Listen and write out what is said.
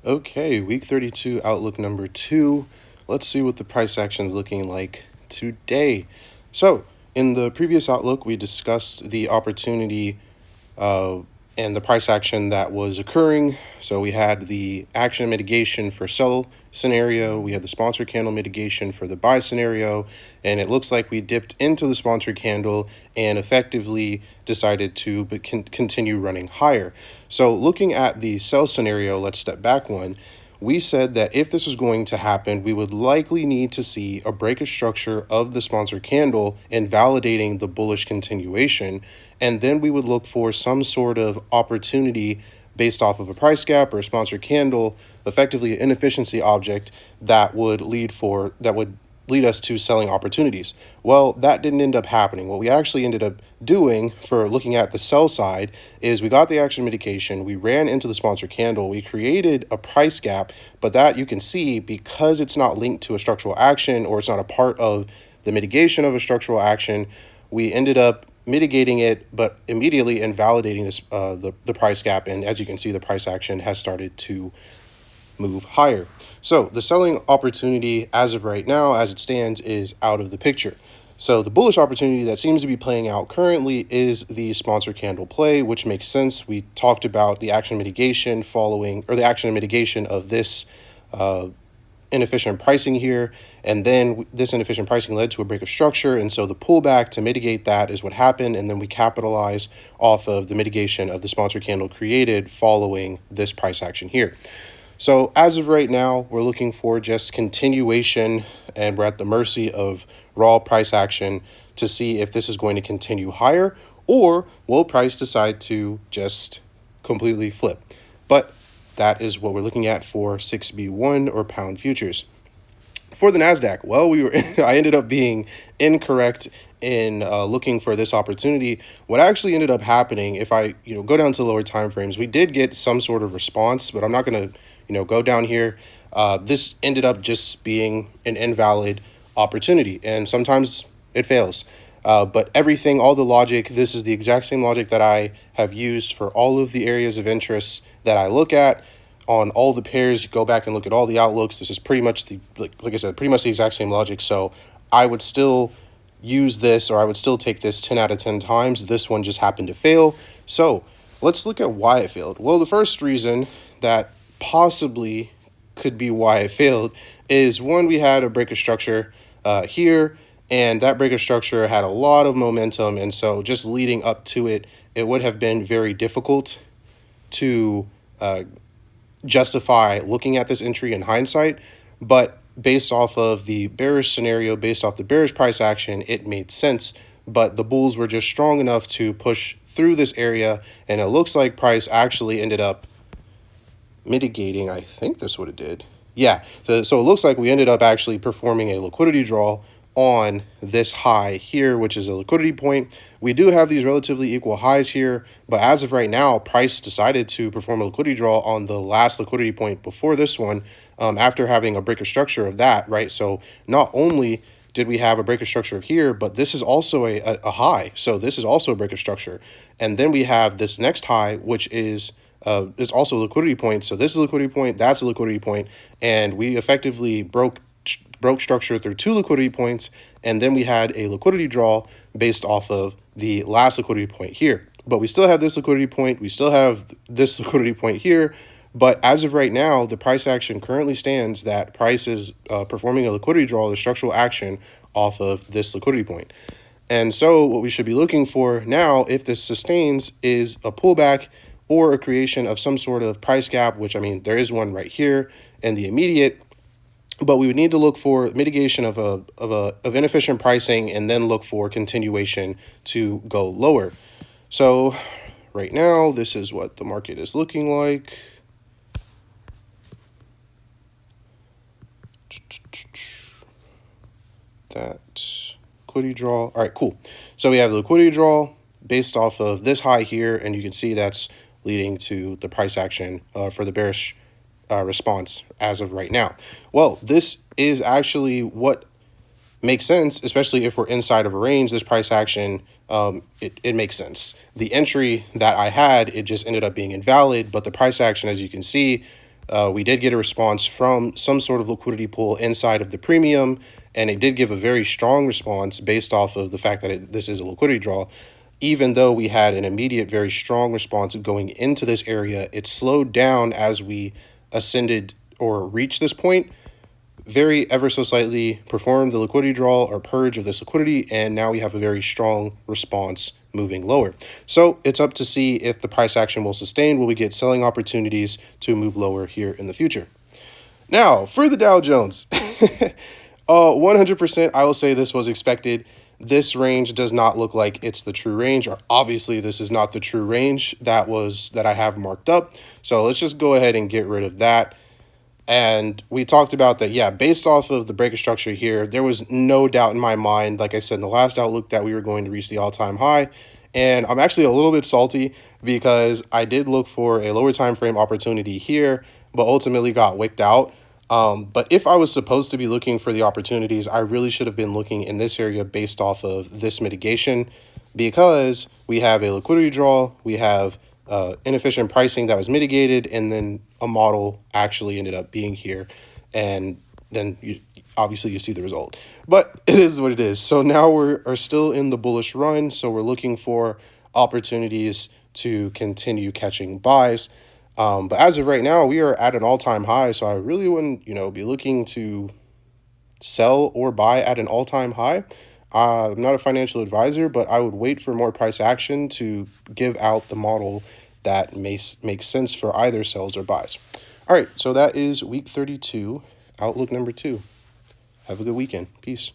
Okay, week 32 outlook number 2. Let's see what the price action is looking like today. So, in the previous outlook, we discussed the opportunity uh, and the price action that was occurring. So we had the action mitigation for sell scenario, we had the sponsor candle mitigation for the buy scenario, and it looks like we dipped into the sponsor candle and effectively decided to continue running higher. So looking at the sell scenario, let's step back one. We said that if this was going to happen, we would likely need to see a breakout structure of the sponsor candle and validating the bullish continuation. And then we would look for some sort of opportunity based off of a price gap or a sponsor candle, effectively an inefficiency object that would lead us to selling opportunities. Well, that didn't end up happening. What we actually ended up doing for looking at the sell side is we got the action mitigation, we ran into the sponsor candle, we created a price gap, but that you can see because it's not linked to a structural action or it's not a part of the mitigation of a structural action, we ended up mitigating it, but immediately invalidating this the price gap. And as you can see, the price action has started to move higher. So the selling opportunity as of right now, as it stands, is out of the picture. So the bullish opportunity that seems to be playing out currently is the sponsor candle play, which makes sense. We talked about the action mitigation the action mitigation of this inefficient pricing here, and then this inefficient pricing led to a break of structure, and so the pullback to mitigate that is what happened, and then we capitalize off of the mitigation of the sponsor candle created following this price action here. So as of right now, we're looking for just continuation, and we're at the mercy of raw price action to see if this is going to continue higher, or will price decide to just completely flip. But that is what we're looking at for 6B1 or pound futures. For the NASDAQ, well, I ended up being incorrect in looking for this opportunity. What actually ended up happening, if I go down to lower time frames, we did get some sort of response, but I'm not going to go down here. This ended up just being an invalid opportunity, and sometimes it fails. But everything, all the logic, this is the exact same logic that I have used for all of the areas of interest that I look at on all the pairs. Go back and look at all the outlooks. This is pretty much like I said, pretty much the exact same logic. So I would still use this, or I would still take this 10 out of 10 times. This one just happened to fail. So let's look at why it failed. Well, the first reason that possibly could be why it failed is, one, we had a break of structure here, and that break of structure had a lot of momentum, and so just leading up to it, it would have been very difficult to justify looking at this entry in hindsight. But based off of the bearish scenario, based off the bearish price action, it made sense. But the bulls were just strong enough to push through this area, and it looks like price actually ended up mitigating. I think that's what it did. Yeah, so it looks like we ended up actually performing a liquidity draw on this high here, which is a liquidity point. We do have these relatively equal highs here, but as of right now, price decided to perform a liquidity draw on the last liquidity point before this one, after having a break of structure of that, right? So not only did we have a break of structure of here, but this is also a high. So this is also a break of structure. And then we have this next high, which is it's also a liquidity point. So this is a liquidity point, that's a liquidity point, and we effectively broke structure through two liquidity points, and then we had a liquidity draw based off of the last liquidity point here. But we still have this liquidity point, we still have this liquidity point here, but as of right now, the price action currently stands that price is performing a liquidity draw, the structural action, off of this liquidity point. And so what we should be looking for now, if this sustains, is a pullback or a creation of some sort of price gap, which, I mean, there is one right here in the immediate, but we would need to look for mitigation of inefficient pricing, and then look for continuation to go lower. So right now, this is what the market is looking like. That liquidity draw. All right, cool. So we have the liquidity draw based off of this high here, and you can see that's leading to the price action for the bearish response as of right now. Well, this is actually what makes sense, especially if we're inside of a range. This price action, it makes sense. The entry that I had, it just ended up being invalid, but the price action, as you can see, we did get a response from some sort of liquidity pool inside of the premium, and it did give a very strong response based off of the fact that this is a liquidity draw. Even though we had an immediate, very strong response going into this area, it slowed down as we ascended or reached this point, very ever so slightly performed the liquidity draw or purge of this liquidity, and now we have a very strong response moving lower. So it's up to see if the price action will sustain. Will we get selling opportunities to move lower here in the future? Now, for the Dow Jones, 100% I will say this was expected. This range does not look like it's the true range, or obviously this is not the true range that I have marked up. So let's just go ahead and get rid of that. And we talked about that, yeah, based off of the breaker structure here, there was no doubt in my mind, like I said in the last outlook, that we were going to reach the all-time high. And I'm actually a little bit salty because I did look for a lower time frame opportunity here, but ultimately got wicked out. But if I was supposed to be looking for the opportunities, I really should have been looking in this area based off of this mitigation, because we have a liquidity draw, we have inefficient pricing that was mitigated, and then a model actually ended up being here, and then obviously you see the result. But it is what it is. So now we're still in the bullish run, so we're looking for opportunities to continue catching buys. But as of right now, we are at an all-time high, so I really wouldn't, be looking to sell or buy at an all-time high. I'm not a financial advisor, but I would wait for more price action to give out the model that makes sense for either sells or buys. All right, so that is week 32, outlook number 2. Have a good weekend. Peace.